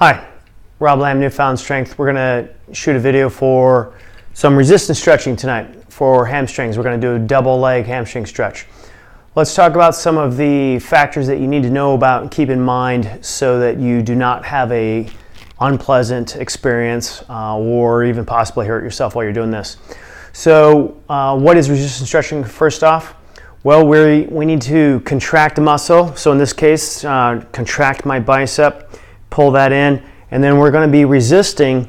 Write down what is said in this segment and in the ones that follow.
Hi, Rob Lamb, Newfound Strength. We're going to shoot a video for some resistance stretching tonight for hamstrings. We're going to do a double leg hamstring stretch. Let's talk about some of the factors that you need to know about and keep in mind so that you do not have a unpleasant experience or even possibly hurt yourself while you're doing this. So what is resistance stretching first off? Well, we need to contract the muscle. So in this case, contract my bicep, pull that in, and then we're going to be resisting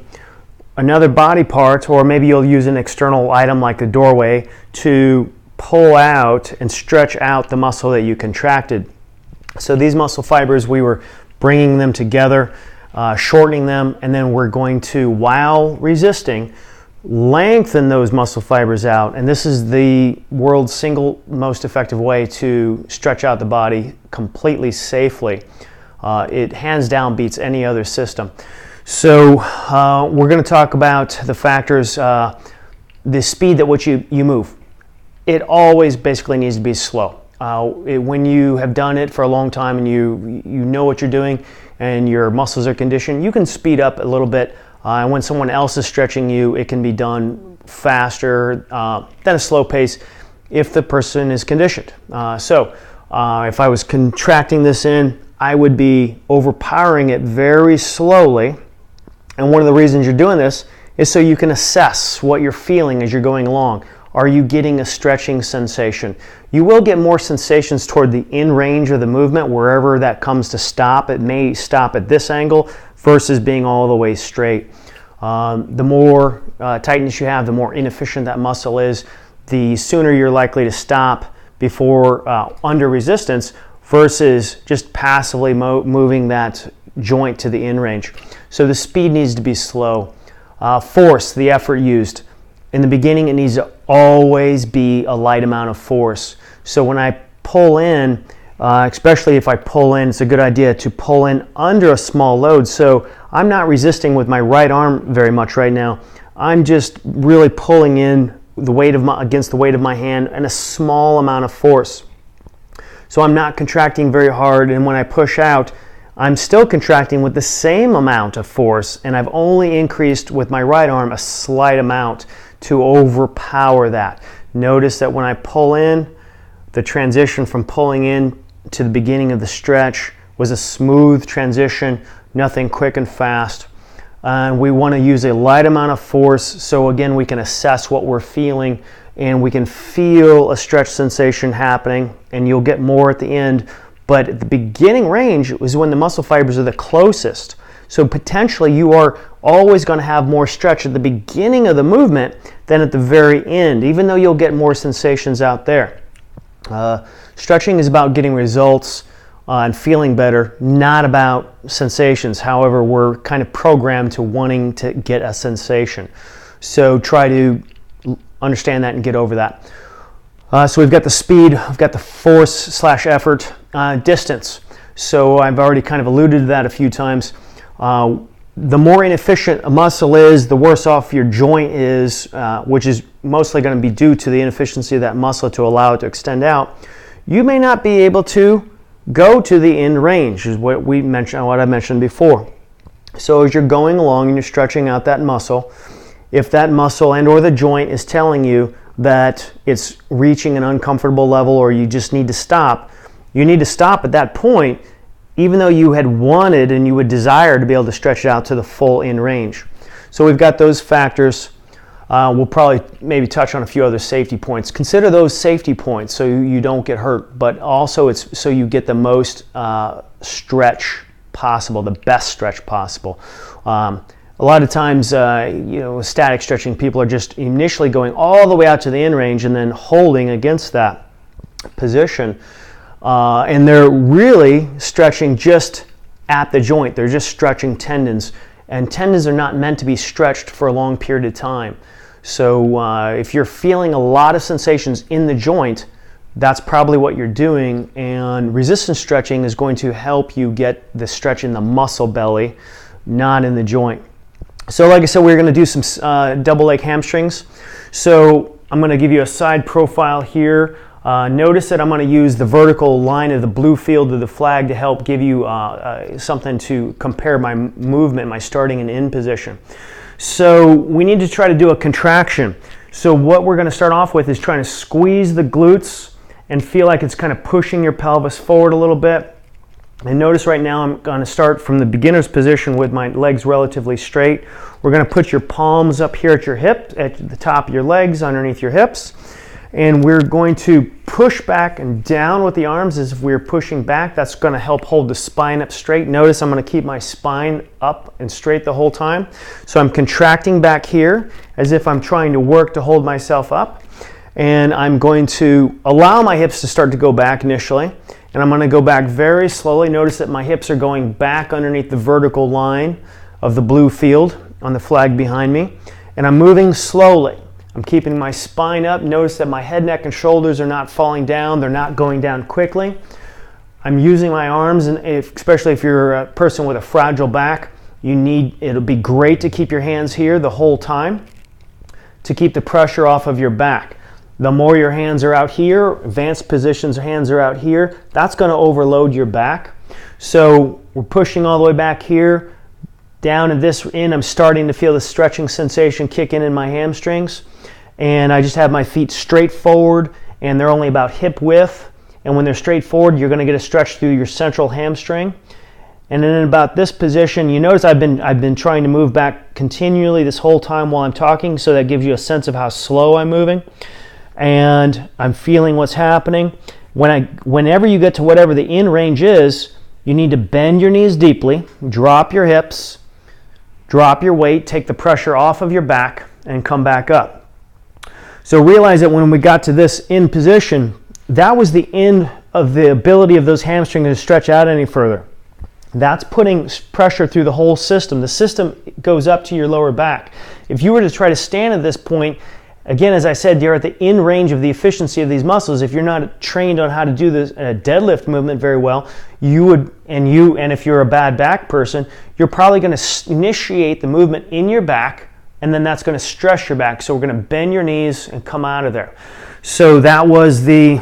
another body part, or maybe you'll use an external item like a doorway to pull out and stretch out the muscle that you contracted. So these muscle fibers, we were bringing them together, shortening them, and then we're going to, while resisting, lengthen those muscle fibers out. And this is the world's single most effective way to stretch out the body completely safely. It hands down beats any other system. So we're going to talk about the factors, the speed at which you move. It always basically needs to be slow. When you have done it for a long time and you know what you're doing and your muscles are conditioned, you can speed up a little bit. And when someone else is stretching you, it can be done faster than a slow pace if the person is conditioned. So if I was contracting this in, I would be overpowering it very slowly. And one of the reasons you're doing this is so you can assess what you're feeling as you're going along. Are you getting a stretching sensation? You will get more sensations toward the in range of the movement, wherever that comes to stop. It may stop at this angle versus being all the way straight. The more tightness you have, the more inefficient that muscle is, the sooner you're likely to stop before under resistance versus just passively moving that joint to the in range. So the speed needs to be slow. Force, the effort used. In the beginning, it needs to always be a light amount of force. So when I pull in, especially if I pull in, it's a good idea to pull in under a small load. So I'm not resisting with my right arm very much right now. I'm just really pulling in the weight of against the weight of my hand and a small amount of force. So I'm not contracting very hard, and when I push out, I'm still contracting with the same amount of force, and I've only increased with my right arm a slight amount to overpower that. Notice that when I pull in, the transition from pulling in to the beginning of the stretch was a smooth transition, nothing quick and fast. And we want to use a light amount of force so again we can assess what we're feeling and we can feel a stretch sensation happening, and you'll get more at the end. But at the beginning range is when the muscle fibers are the closest. So potentially you are always going to have more stretch at the beginning of the movement than at the very end, even though you'll get more sensations out there. Stretching is about getting results and feeling better, not about sensations. However, we're kind of programmed to wanting to get a sensation. So try to understand that and get over that. So we've got the speed, we've got the force/effort, distance. So I've already kind of alluded to that a few times. The more inefficient a muscle is, the worse off your joint is, which is mostly going to be due to the inefficiency of that muscle to allow it to extend out. You may not be able to go to the end range, is what I mentioned before. So as you're going along and you're stretching out that muscle, if that muscle and or the joint is telling you that it's reaching an uncomfortable level or you just need to stop, you need to stop at that point, even though you had wanted and you would desire to be able to stretch it out to the full in range. So we've got those factors. We'll probably maybe touch on a few other safety points. Consider those safety points so you don't get hurt, but also it's so you get the most stretch possible, the best stretch possible. A lot of times, static stretching, people are just initially going all the way out to the in range and then holding against that position. And they're really stretching just at the joint. They're just stretching tendons. And tendons are not meant to be stretched for a long period of time. So if you're feeling a lot of sensations in the joint, that's probably what you're doing. And resistance stretching is going to help you get the stretch in the muscle belly, not in the joint. So like I said, we're going to do some double leg hamstrings. So I'm going to give you a side profile here. Notice that I'm going to use the vertical line of the blue field of the flag to help give you something to compare my movement, my starting and end position. So we need to try to do a contraction. So what we're going to start off with is trying to squeeze the glutes and feel like it's kind of pushing your pelvis forward a little bit. And notice right now I'm going to start from the beginner's position with my legs relatively straight. We're going to put your palms up here at your hip, at the top of your legs, underneath your hips. And we're going to push back and down with the arms as if we're pushing back. That's going to help hold the spine up straight. Notice I'm going to keep my spine up and straight the whole time. So I'm contracting back here as if I'm trying to work to hold myself up. And I'm going to allow my hips to start to go back initially. And I'm going to go back very slowly. Notice that my hips are going back underneath the vertical line of the blue field on the flag behind me. And I'm moving slowly. I'm keeping my spine up. Notice that my head, neck, and shoulders are not falling down. They're not going down quickly. I'm using my arms, and especially if you're a person with a fragile back, it'll be great to keep your hands here the whole time to keep the pressure off of your back. The more your hands are out here, advanced positions, hands are out here, that's going to overload your back. So we're pushing all the way back here. Down at this end, I'm starting to feel the stretching sensation kick in my hamstrings. And I just have my feet straight forward, and they're only about hip width. And when they're straight forward, you're going to get a stretch through your central hamstring. And then in about this position, you notice I've been trying to move back continually this whole time while I'm talking, so that gives you a sense of how slow I'm moving. And I'm feeling what's happening. Whenever you get to whatever the end range is, you need to bend your knees deeply, drop your hips, drop your weight, take the pressure off of your back, and come back up. So realize that when we got to this end position, that was the end of the ability of those hamstrings to stretch out any further. That's putting pressure through the whole system. The system goes up to your lower back. If you were to try to stand at this point, again, as I said, you're at the end range of the efficiency of these muscles. If you're not trained on how to do this deadlift movement very well, and if you're a bad back person, you're probably going to initiate the movement in your back, and then that's going to stress your back. So we're going to bend your knees and come out of there. So that was the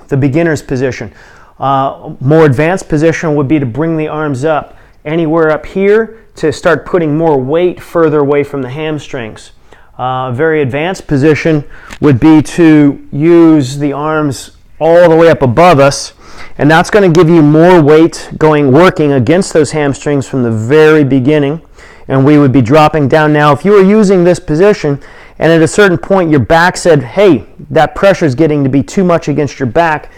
beginner's position. More advanced position would be to bring the arms up anywhere up here to start putting more weight further away from the hamstrings. Very advanced position would be to use the arms all the way up above us, and that's going to give you more weight working against those hamstrings from the very beginning. And we would be dropping down. Now, if you were using this position and at a certain point your back said, hey, that pressure is getting to be too much against your back,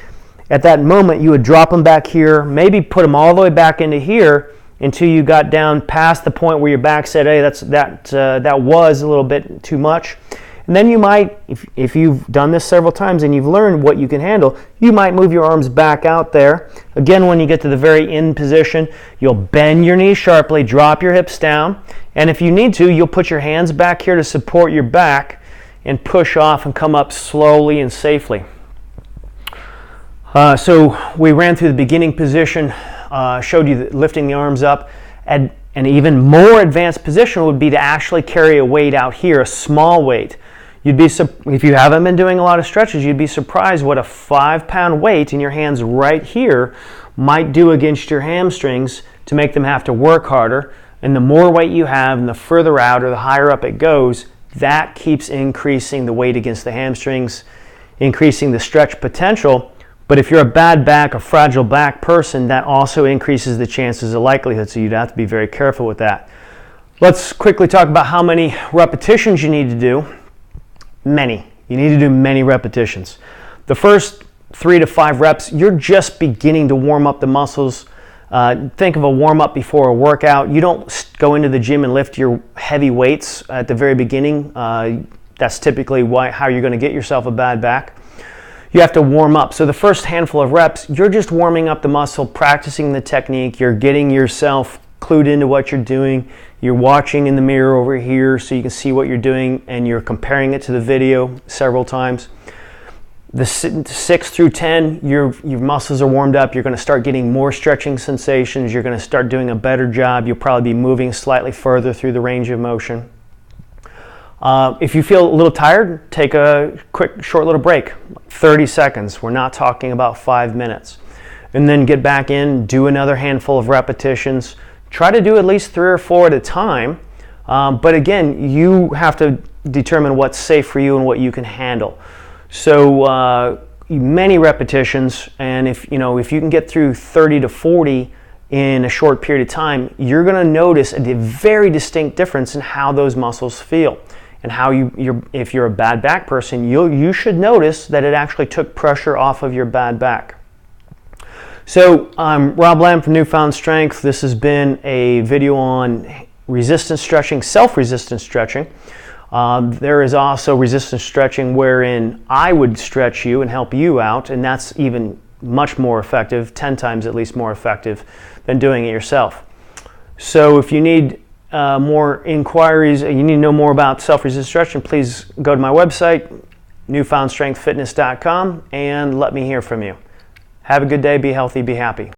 at that moment you would drop them back here, maybe put them all the way back into here until you got down past the point where your back said, hey, that was a little bit too much. And then you might, if you've done this several times and you've learned what you can handle, you might move your arms back out there. Again, when you get to the very end position, you'll bend your knees sharply, drop your hips down, and if you need to, you'll put your hands back here to support your back and push off and come up slowly and safely. So we ran through the beginning position, showed you that lifting the arms up. And an even more advanced position would be to actually carry a weight out here, a small weight. If you haven't been doing a lot of stretches, you'd be surprised what a 5-pound weight in your hands right here might do against your hamstrings to make them have to work harder. And the more weight you have and the further out or the higher up it goes, that keeps increasing the weight against the hamstrings, increasing the stretch potential. But if you're a bad back, a fragile back person, that also increases the chances of likelihood, so you'd have to be very careful with that. Let's quickly talk about how many repetitions you need to do. Many. You need to do many repetitions. The first 3 to 5 reps, you're just beginning to warm up the muscles. Think of a warm-up before a workout. You don't go into the gym and lift your heavy weights at the very beginning. That's typically how you're going to get yourself a bad back. You have to warm up. So the first handful of reps, you're just warming up the muscle, practicing the technique. You're getting yourself clued into what you're doing. You're watching in the mirror over here so you can see what you're doing, and you're comparing it to the video several times. The 6 through 10, your muscles are warmed up. You're going to start getting more stretching sensations. You're going to start doing a better job. You'll probably be moving slightly further through the range of motion. If you feel a little tired, take a quick, short little break, 30 seconds. We're not talking about 5 minutes. And then get back in, do another handful of repetitions. Try to do at least 3 or 4 at a time. But again, you have to determine what's safe for you and what you can handle. So many repetitions, and if you can get through 30 to 40 in a short period of time, you're going to notice a very distinct difference in how those muscles feel. And how if you're a bad back person, you should notice that it actually took pressure off of your bad back. So I'm Rob Lamb from Newfound Strength. This has been a video on resistance stretching, self-resistance stretching. There is also resistance stretching wherein I would stretch you and help you out, and that's even much more effective, 10 times at least more effective than doing it yourself. So if you need more inquiries, you need to know more about self-resistance stretching, please go to my website, newfoundstrengthfitness.com, and let me hear from you. Have a good day, be healthy, be happy.